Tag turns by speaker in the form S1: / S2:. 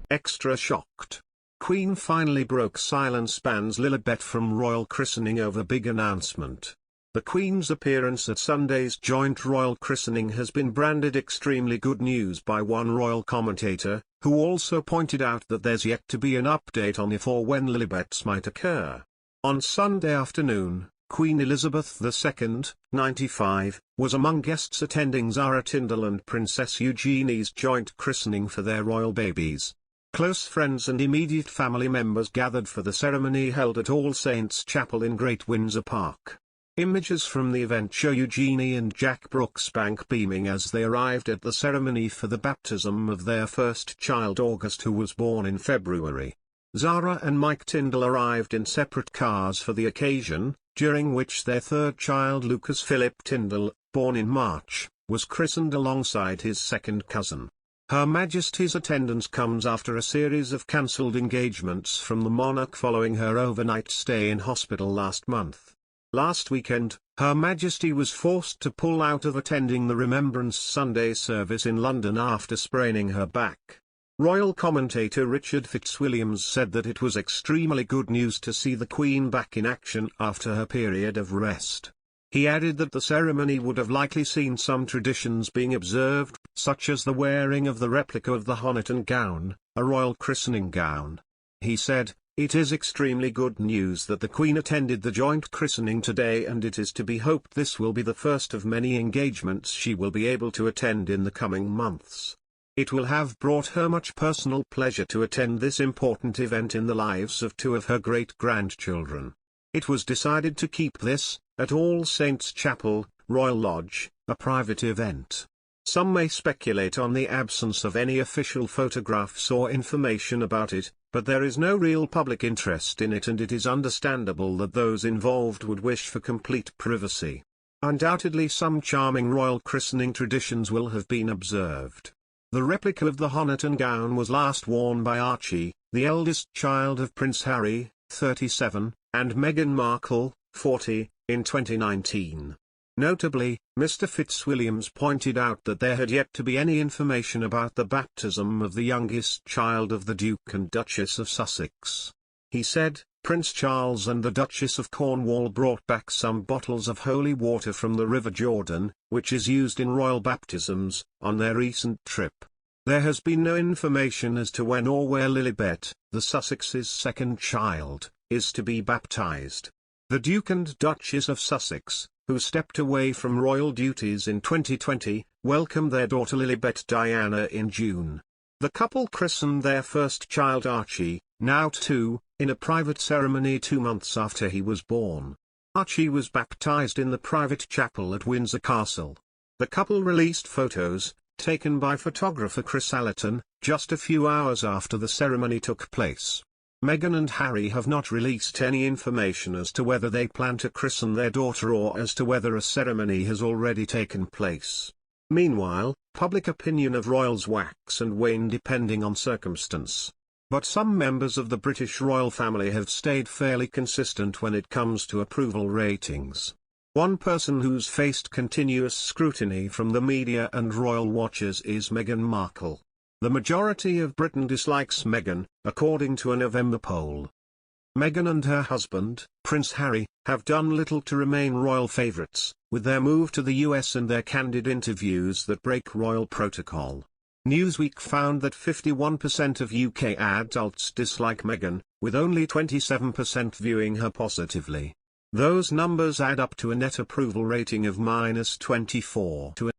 S1: extra shocked. Queen finally broke silence, bans Lilibet from royal christening over big announcement. The Queen's appearance at Sunday's joint royal christening has been branded extremely good news by one royal commentator, who also pointed out that there's yet to be an update on if or when Lilibets might occur. On Sunday afternoon, Queen Elizabeth II, 95, was among guests attending Zara Tindall and Princess Eugenie's joint christening for their royal babies. Close friends and immediate family members gathered for the ceremony held at All Saints Chapel in Great Windsor Park. Images from the event show Eugenie and Jack Brooksbank beaming as they arrived at the ceremony for the baptism of their first child August, who was born in February. Zara and Mike Tindall arrived in separate cars for the occasion, during which their third child Lucas Philip Tindall, born in March, was christened alongside his second cousin. Her Majesty's attendance comes after a series of cancelled engagements from the monarch following her overnight stay in hospital last month. Last weekend, Her Majesty was forced to pull out of attending the Remembrance Sunday service in London after spraining her back. Royal commentator Richard Fitzwilliams said that it was extremely good news to see the Queen back in action after her period of rest. He added that the ceremony would have likely seen some traditions being observed, such as the wearing of the replica of the Honiton gown, a royal christening gown. He said, "It is extremely good news that the Queen attended the joint christening today, and it is to be hoped this will be the first of many engagements she will be able to attend in the coming months. It will have brought her much personal pleasure to attend this important event in the lives of two of her great-grandchildren. It was decided to keep this, at All Saints Chapel, Royal Lodge, a private event. Some may speculate on the absence of any official photographs or information about it, but there is no real public interest in it, and it is understandable that those involved would wish for complete privacy. Undoubtedly some charming royal christening traditions will have been observed. The replica of the Honiton gown was last worn by Archie, the eldest child of Prince Harry, 37, and Meghan Markle, 40, in 2019. Notably, Mr. Fitzwilliams pointed out that there had yet to be any information about the baptism of the youngest child of the Duke and Duchess of Sussex. He said, Prince Charles and the Duchess of Cornwall brought back some bottles of holy water from the River Jordan, which is used in royal baptisms, on their recent trip. There has been no information as to when or where Lilibet, the Sussex's second child, is to be baptized. The Duke and Duchess of Sussex, who stepped away from royal duties in 2020, welcomed their daughter Lilibet Diana in June. The couple christened their first child Archie, now 2, in a private ceremony 2 months after he was born. Archie was baptized in the private chapel at Windsor Castle. The couple released photos, taken by photographer Chris Allerton, just a few hours after the ceremony took place. Meghan and Harry have not released any information as to whether they plan to christen their daughter or as to whether a ceremony has already taken place. Meanwhile, public opinion of royals wax and wane depending on circumstance. But some members of the British royal family have stayed fairly consistent when it comes to approval ratings. One person who's faced continuous scrutiny from the media and royal watchers is Meghan Markle. The majority of Britain dislikes Meghan, according to a November poll. Meghan and her husband, Prince Harry, have done little to remain royal favourites, with their move to the US and their candid interviews that break royal protocol. Newsweek found that 51% of UK adults dislike Meghan, with only 27% viewing her positively. Those numbers add up to a net approval rating of -24 to